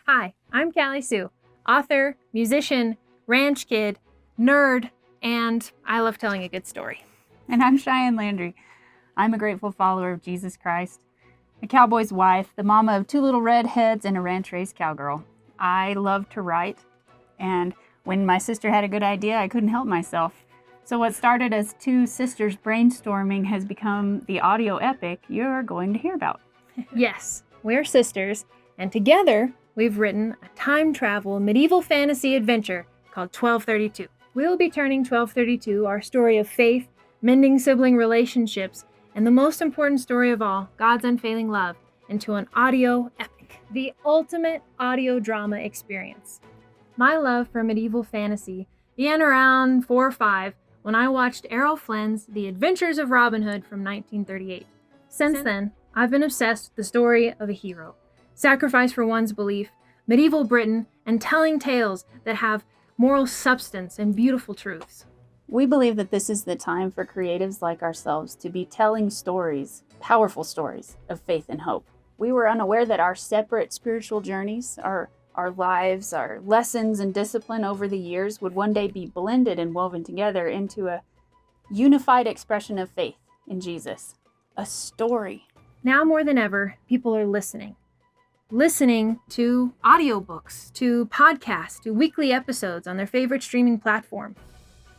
Hi, I'm Callie Sioux, author, musician, ranch kid, nerd, and I love telling a good story. And I'm Cheyenne Landry. I'm a grateful follower of Jesus Christ, a cowboy's wife, the mama of two little redheads, and a ranch-raised cowgirl. I love to write, and when my sister had a good idea, I couldn't help myself. So what started as two sisters brainstorming has become the audio epic you're going to hear about. Yes, we're sisters, and together we've written a time travel medieval fantasy adventure called 1232. We'll be turning 1232, our story of faith, mending sibling relationships, and the most important story of all, God's unfailing love, into an audio epic, the ultimate audio drama experience. My love for medieval fantasy began around 4 or 5 when I watched Errol Flynn's The Adventures of Robin Hood from 1938. Since then, I've been obsessed with the story of a hero, sacrifice for one's belief, medieval Britain, and telling tales that have moral substance and beautiful truths. We believe that this is the time for creatives like ourselves to be telling stories, powerful stories of faith and hope. We were unaware that our separate spiritual journeys, our lives, our lessons and discipline over the years would one day be blended and woven together into a unified expression of faith in Jesus. A story. Now more than ever, people are listening to audiobooks, to podcasts, to weekly episodes on their favorite streaming platform.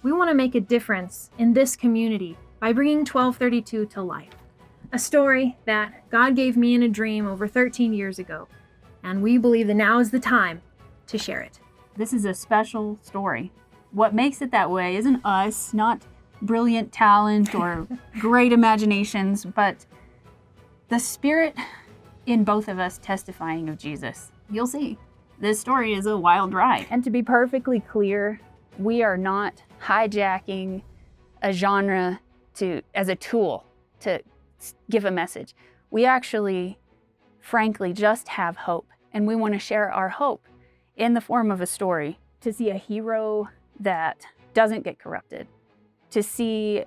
We want to make a difference in this community by bringing 1232 to life. A story that God gave me in a dream over 13 years ago, and we believe that now is the time to share it. This is a special story. What makes it that way isn't us, not brilliant talent or great imaginations, but the Spirit in both of us testifying of Jesus. You'll see, this story is a wild ride. And to be perfectly clear, we are not hijacking a genre as a tool to give a message. We actually, frankly, just have hope. And we want to share our hope in the form of a story, to see a hero that doesn't get corrupted, to see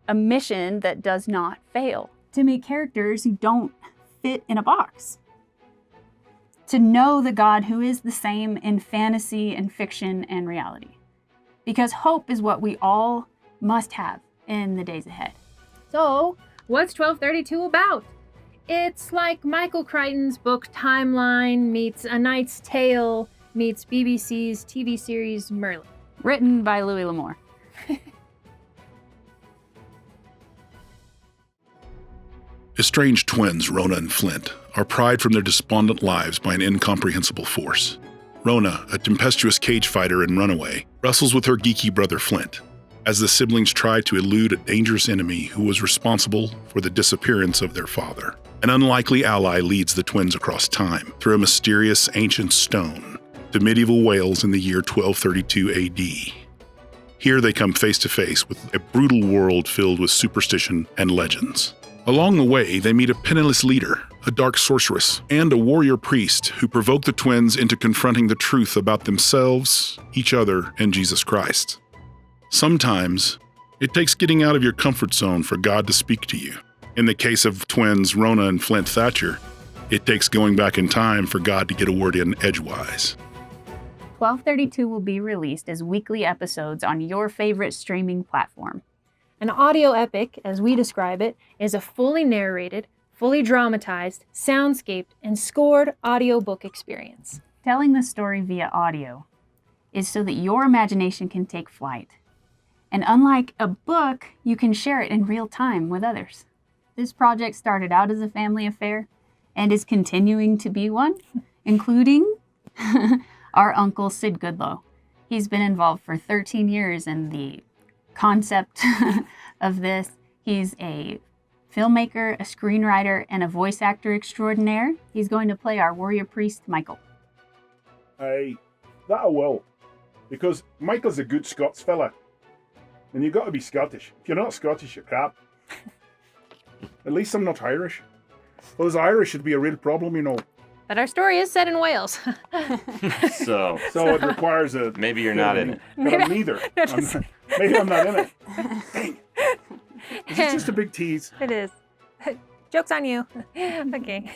a mission that does not fail, to meet characters who don't fit in a box, to know the God who is the same in fantasy and fiction and reality. Because hope is what we all must have in the days ahead. So, what's 1232 about? It's like Michael Crichton's book Timeline meets A Knight's Tale meets BBC's TV series Merlin. Written by Louis L'Amour. Estranged twins, Rona and Flint, are pried from their despondent lives by an incomprehensible force. Rona, a tempestuous cage fighter and runaway, wrestles with her geeky brother Flint, as the siblings try to elude a dangerous enemy who was responsible for the disappearance of their father. An unlikely ally leads the twins across time through a mysterious ancient stone to medieval Wales in the year 1232 AD. Here they come face to face with a brutal world filled with superstition and legends. Along the way, they meet a penniless leader, a dark sorceress, and a warrior priest who provoke the twins into confronting the truth about themselves, each other, and Jesus Christ. Sometimes, it takes getting out of your comfort zone for God to speak to you. In the case of twins Rona and Flint Thatcher, it takes going back in time for God to get a word in edgewise. 1232 will be released as weekly episodes on your favorite streaming platform. An audio epic, as we describe it, is a fully narrated, fully dramatized, soundscaped, and scored audiobook experience. Telling the story via audio is so that your imagination can take flight. And unlike a book, you can share it in real time with others. This project started out as a family affair and is continuing to be one, including our uncle Sid Goodlow. He's been involved for 13 years in the concept of this. He's a filmmaker, a screenwriter, and a voice actor extraordinaire. He's going to play our warrior priest, Michael. Aye, that I will. Because Michael's a good Scots fella. And you've got to be Scottish. If you're not Scottish, you're crap. At least I'm not Irish. Those Irish should be a real problem, you know. But our story is set in Wales. So it requires a... Maybe you're not in it. But I'm neither. Maybe I'm not in it. Dang. Is it just a big tease? It is. Joke's on you. Okay.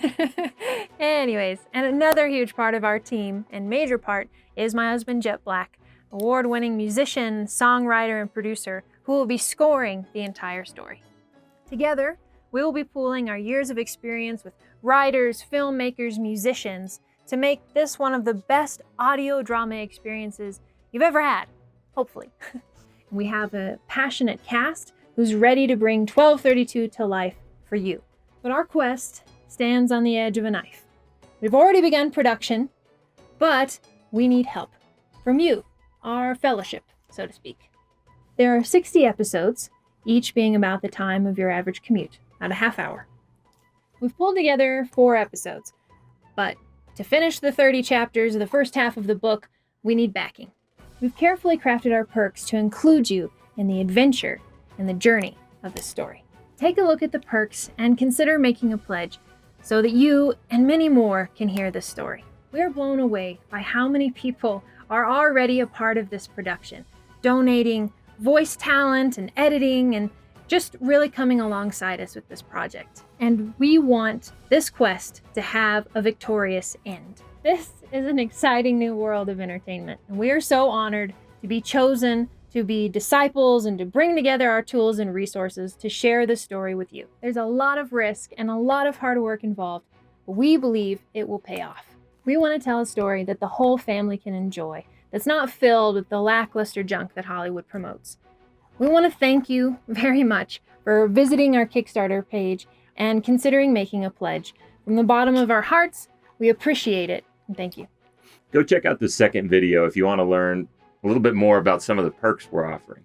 Anyways, and another huge part of our team, and major part, is my husband, Jet Black, award-winning musician, songwriter, and producer, who will be scoring the entire story. Together, we will be pooling our years of experience with writers, filmmakers, musicians, to make this one of the best audio drama experiences you've ever had, hopefully. We have a passionate cast who's ready to bring 1232 to life for you. But our quest stands on the edge of a knife. We've already begun production, but we need help from you, our fellowship, so to speak. There are 60 episodes, each being about the time of your average commute, about a half hour. We've pulled together 4 episodes, but to finish the 30 chapters of the first half of the book, we need backing. We've carefully crafted our perks to include you in the adventure and the journey of this story. Take a look at the perks and consider making a pledge so that you and many more can hear this story. We are blown away by how many people are already a part of this production, donating voice talent and editing and just really coming alongside us with this project. And we want this quest to have a victorious end. This is an exciting new world of entertainment, and we are so honored to be chosen to be disciples and to bring together our tools and resources to share the story with you. There's a lot of risk and a lot of hard work involved, but we believe it will pay off. We want to tell a story that the whole family can enjoy, that's not filled with the lackluster junk that Hollywood promotes. We want to thank you very much for visiting our Kickstarter page and considering making a pledge. From the bottom of our hearts, we appreciate it, and thank you. Go check out the second video if you want to learn a little bit more about some of the perks we're offering.